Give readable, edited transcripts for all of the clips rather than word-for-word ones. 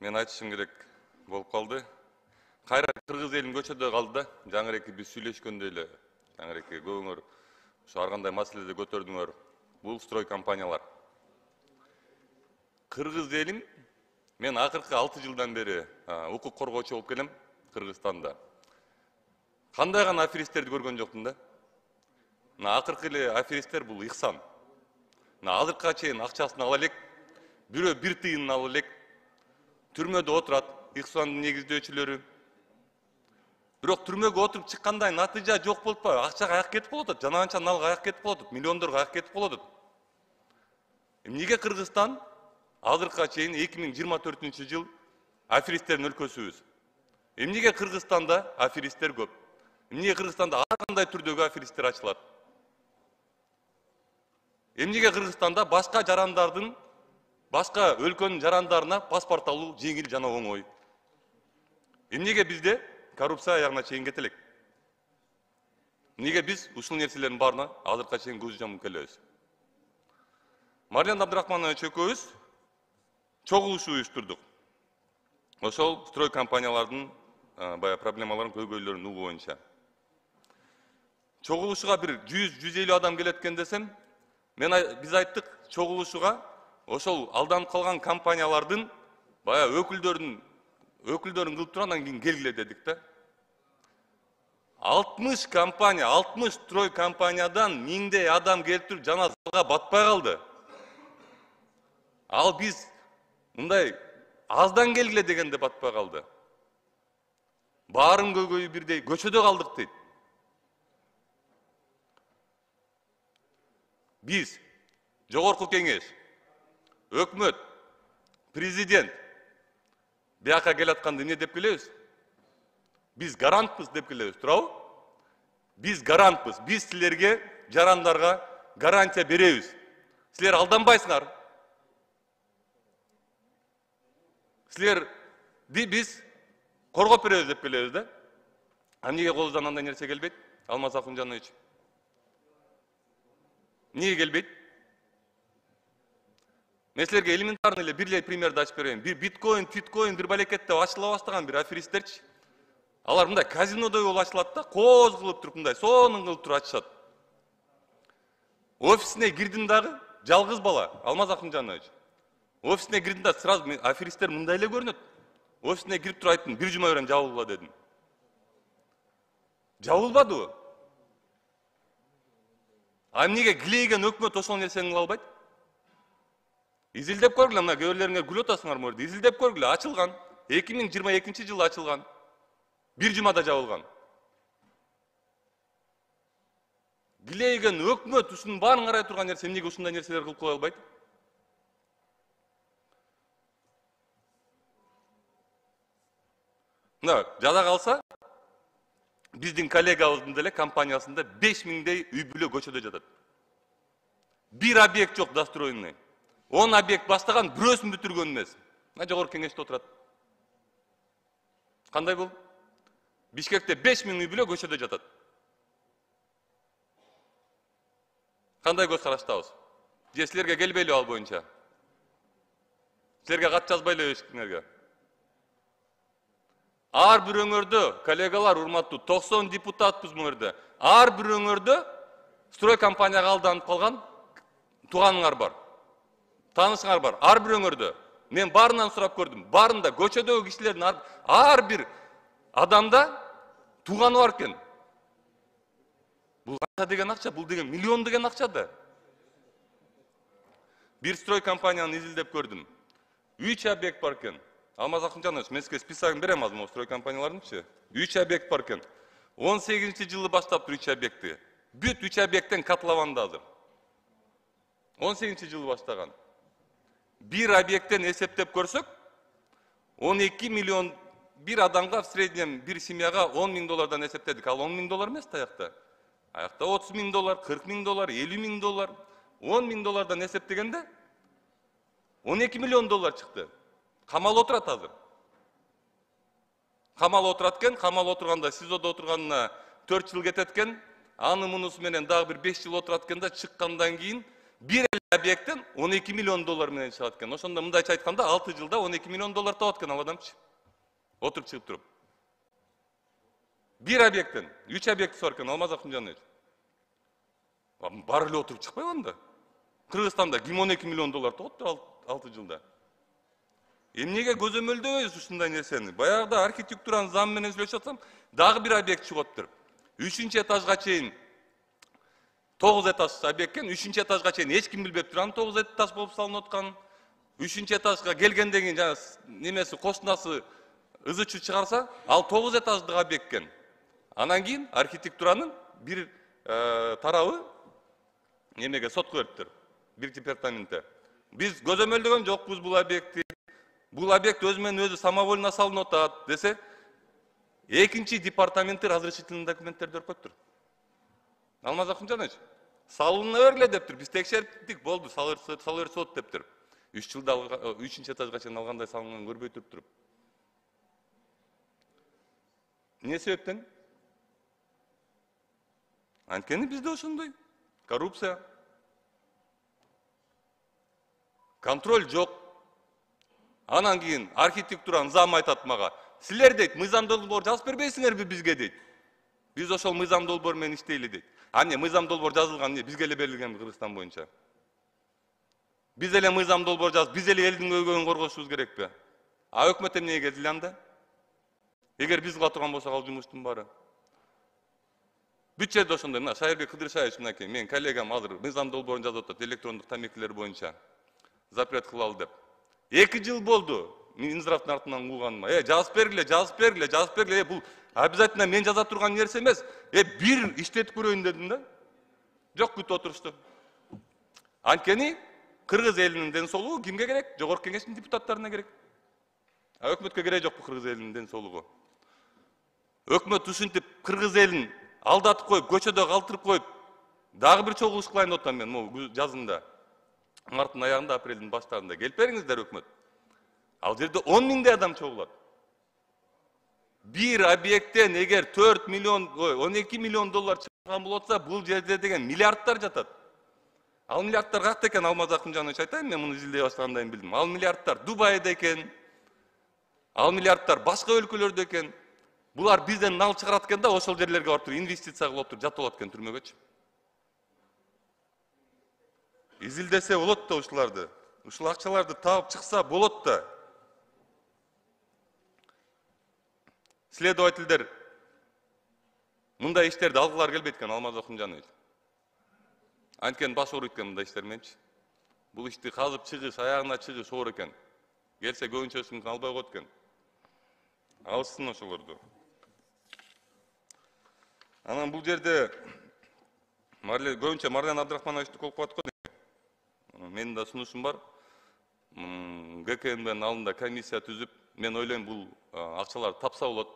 Мен айтышым керек болуп калды. Кайра кыргыз элин көчөдө калды да. Жаңыреки биз сүйлөшкөндө эле, жаңыреки көбүңөр ошо ар кандай маселеде көтөрдүңөр. Бул строй компаниялар. Кыргыз элин мен акыркы 6 жылдан бери укук коргоочу болуп келем Кыргызстанда. Кандай гана аферисттерди көргөн жокмун да. Мына акыркы эле аферисттер бул Ихсан. Мына азыркыга чейин акчасын ала элек, бирөө бир тыйынын ала элек, түрмөдө отурат, Ихсандын негиздөөчүлөрү. Бирок түрмөгө отуруп чыккандай натыйжа жок болуп атпайбы? Акча каяка кетип калып атат, жанагынча нал каяка кетип калып атат, миллиондор каяка кетип калып атат. Эмнеге Кыргызстан азыркыга чейин 2024-жыл аферисттердин өлкөсүбүз? Эмнеге Кыргызстанда аферисттер көп? Эмнеге Кыргызстанда ар кандай түрдөгү аферисттер ачылат? Эмнеге Кыргызстанда башка жарандардын, башка өлкөнүн жарандарына паспорт алуу жеңил жана оңой? Эмнеге бизде коррупция аягына чейин кете элек? Эмнеге биз ушул нерселердин баарына азыркыга чейин көз жумуп келебиз? Марлен Абдрахманович экөөбүз чогулуш уюштурдук. Ошол строй компаниялардын бая проблемаларын, көйгөйлөрүн угуу боюнча. Чогулушуга бир 100-150 адам келет экен десем, биз айттык, чогулушуга ошол алданып калган компаниялардын бая өкүлдөрүн кылып туруп анан кийин келгиле дедик да. 60 компания, 60 строй компаниядан 1000дей адам келип туруп жана залга батпай калды. Ал биз мындай аздан келгиле дегенде батпай калды. Баарын көйгөйү бирдей, көчөдө калдык дейт. Биз жогорку кеңеш, өкмөт, президент бияка келатканда эмне деп келебиз? Биз гарантпыз деп келебиз, туурабы? Биз гарантпыз. Биз силерге, жарандарга гарантия беребиз. Силер алданбайсыңар. Силерди биз коргоп беребиз деп келебиз да. Эмнеге колубуздан андай нерсе келбейт? Алмаз Акунжанович. Эмнеге келбейт? Мен силерге элементарный эле бир примерди ачып берейин. Бир биткоин, бир балекет деп ачыла баштаган бир аферисттерчи. Алар мындай казинодой болуп ачылат да, кооз кылып туруп мындай сонун кылып туруп ачышат. Офисине кирдим дагы, жалгыз бала, Алмаз Акунжанович. Офисине кирдим да, сразу аферисттер мындай эле көрүнөт. Офисине кирип туруп айттым, бир жума берем, жабылба дедим. Жабылбадыбы? А эмнеге килейген өкмөт ошол нерсени кыла албайт? Изилдеп көргүлө, мына көбөлөрүңөр күлүп атасыңар мөрдө. Изилдеп көргүлө, ачылган. 2022-жылы ачылган. Бир жумада жабылган. Килейген өкмөт ушунун баарын карай турган нерсе эмнеге ушундай нерселер кылып кое албайт? Мына жада калса, биздин коллегабыздын деле компаниясында 5000дей үй бүлө көчөдө жатат. Бир объект жок достроенный. 10 объект баштаган, бирөөсүн бүтүргөн эмес. Мына жогорку кеңеште отурат. Кандай бул? Бишкекте 5000 үй бүлө көчөдө жатат. Кандай көз караштабыз? Же силерге келбейлби ал боюнча? Силерге кат жазбайлы эшикиңерге? Ар бирөөңөрдө, коллегалар, урматтуу, 90 депутатпыз мөрдө. Ар бирөөңөрдө строй компанияга алданып калган тууганыңар бар. Таанышыңар бар. Ар бирөөңөрдө. Мен баарынан сурап көрдүм. Баарында көчөдөгү кишилердин ар бир адамда тууганы бар экен. Бул канча деген акча? Бул деген миллион деген акча да. Бир строй компанияны изилдеп көрдүм. 3 объект бар экен. Алмаз Акунжанович, мен сизге списогун берем азыр, строй компаниялардынчы. 3 объект бар экен. 18-жылы баштап 3 объекти. Бүт 3 объекттен котлованда азыр. 18-жылы баштаган. Бир объекттен эсептеп көрсөк, 12 миллион бир адамга в среднем бир семьяга $10.000 эсептедик. Ал $10.000 эмес таякта. Аякта $30.000, $40.000, $50.000, $10.000 эсептегенде $12 миллион чыкты. Камал отурат азыр. Камал отурат экен, камал отурганда СИЗОдо отурганына 4 жыл кетет экен. Аны мунусу менен дагы бир 5 жыл отурат экен да, чыккандан кийин Bir объекттен 12 миллион доллар менен чыгат экен. Ошондо мындайча айтканда 6 жылда 12 миллион доллар табат экен ал адамчы. Отуруп чыгып туруп. Bir объекттен 3 объекти бар экен Алмаз Акымжанович. Бар эле отуруп чыкпайбы анда? Кыргызстанда ким 12 миллион доллар табат 6 жылда? Эмнеге көзөмөлдөбөйбүз ушундай нерсени? Баягыда архитектуранын замы менен сүйлөшүп атсам, дагы бир объект чыгыптыр. 3-этажга чейин 9 этаж объект экен, 3-этажга чейин эч ким билбеп турган 9 этаж болуп салынып аткан. 3-этажга келгенден кийин жана немеси кошунасы ызычуу чыгарса, ал 9 этаждык объект экен. Анан кийин архитектуранын бир тарабы немеге сотко бериптир. Бир департаментте. Биз көзөмөлдөгөн жокпуз бул объектти. Бул объект өзү менен өзү самовольно салынып атат десе, экинчи департаменттер разрешительный документтерди берип коюптур. Алмаз Акымжанович, салына бергиле дептир. Биз текшердик, болду, сала берсет дептир. 3 жылда 3-этажга чейин алгандай салынган көрбөй туруп. Эмне себептен? Анткени бизде ошондой коррупция. Контроль жок. Анан кийин архитектуранын замы айтат мага. Силер дейт, мыйзам долбоор жазып бербейсиңерби бизге дейт. Биз ошол мыйзам долбоор менен иштейли дейт. А эмне мыйзам долбоор жазылган эмне бизге эле берилген Кыргызстан боюнча. Биз эле мыйзам долбоор жазып, биз эле элдин өйгөйүн коргошубуз керекпи? А өкмөт эмнеге келди анда? Эгер биз кыла турган болсок ал жумуштун баары. Бүт жерде ошондой, мына Шайырбек Кыдыршаевич мынакей, менин коллегам азыр мыйзам долбоорун жазып атат электрондук тамекилер боюнча. Запрет кылалы деп. 2 жыл болду. Минздравдын артынан кууганыма. Жазып бергиле. Бул обязательно мен жаза турган нерсе эмес. Бир иштетип көрөйүн дедим да. Жок, күтүп отурушту. Анткени кыргыз элинин ден соолугу кимге керек? Жогорку кеңештин депутаттарына керек. Өкмөткө кереги жокпу кыргыз элинин ден соолугу? Өкмөт ушинтип кыргыз элин алдатып коюп, көчөдө калтырып коюп, дагы бир чогулуш кылайын деп атам мен могу жазында. Марттын аягында, апрелдин баштарында келип бериңиздер өкмөт. Ал жерде 10 миңдей адам чогулат. Bir объекттен эгер 4 миллион, 12 миллион доллар чыган болотса, бул жерде деген миллиардтар жатат. Ал миллиардтар какта экен, Алмаз Акымжанович айтайын, мен муну изилдей баштагандан кийин билдим. Ал миллиардтар Дубайда экен. Ал миллиардтар башка өлкөлөрдө экен. Булар бизден нал чыгарат экен да, ошол жерлерге барып туруп инвестиция кылып туруп жатып алат экен түрмөгөчү. Изилдесе болот да ушуларды. Ушул акчаларды таап чыкса болот да. Следовательдер мындай иштерди алгылар келбейт экен, Алмаз Акымжанович. Анткени баш ооруйт экен мындай иштер менчи. Бул ишти казып чыгыш, аягына чыгыш оор экен. Келсе көбүнчөсүн албай коет экен. Алышсын ошолорду. Анан бул жерде көбүнчө Марлен Абдрахмановичти колуп коет го. Менин да сунушум бар. ГКНБнын алдында комиссия түзүп, мен ойлойм бул акчалар тапса болот.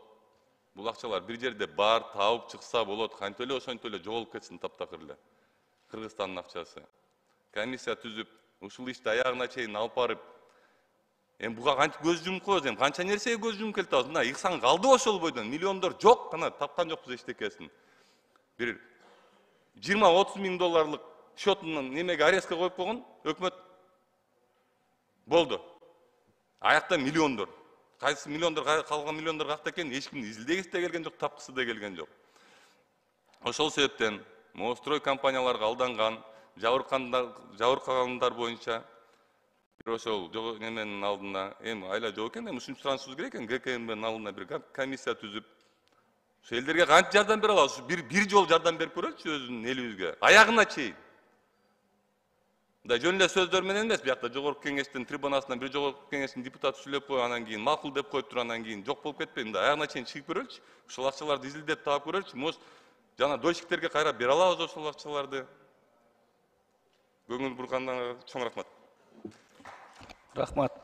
Бул акчалар бир жерде бар, таап чыкса болот. Кантип эле ошентип эле жоголуп кетсин таптакыр эле. Кыргызстандын акчасы. Комиссия түзүп, ушул ишти аягына чейин алып барып, буга кантип көз жумуп коебуз, канча нерсеге көз жумуп келип атабыз. Мына Ихсан калды ошол бойдон, миллиондор жок, кана тапкан жокпуз эчтекесин. Бир 20-30 миң долларлык счетунун немеге арестке коюп койгон өкмөт болду. Аякта миллиондор. Кайсы миллиондор, калган миллиондор какта экен, эч ким изилдегиси да келген жок, тапкысы да келген жок. Ошол себептен Мострой компанияларга алданган, жабыркагандар боюнча ошол неменин алдына айла жок экен, ушинтип суранышыбыз керек экен, ГКНБнын алдына бир комиссия түзүп, ошо элдерге кантип жардам бере алабыз? Бир жол жардам берип көрөлүчү өзүнүн элибизге, аягына чейин. Да жөн эле сөздөр менен эмес, биякта жогорку кеңештин трибунасынан бир жогорку кеңештин депутаты сүйлөп коюп, анан кийин макул деп коюп туруп, анан кийин жок болуп кетпейм да, аягына чейин чыгып көрөлүчү. Ошол акчаларды изилдеп таап көрөлүчү. Может, жана дольщиктерге кайра бере алабыз ошол акчаларды. Көңүл бургандарга чоң рахмат. Рахмат.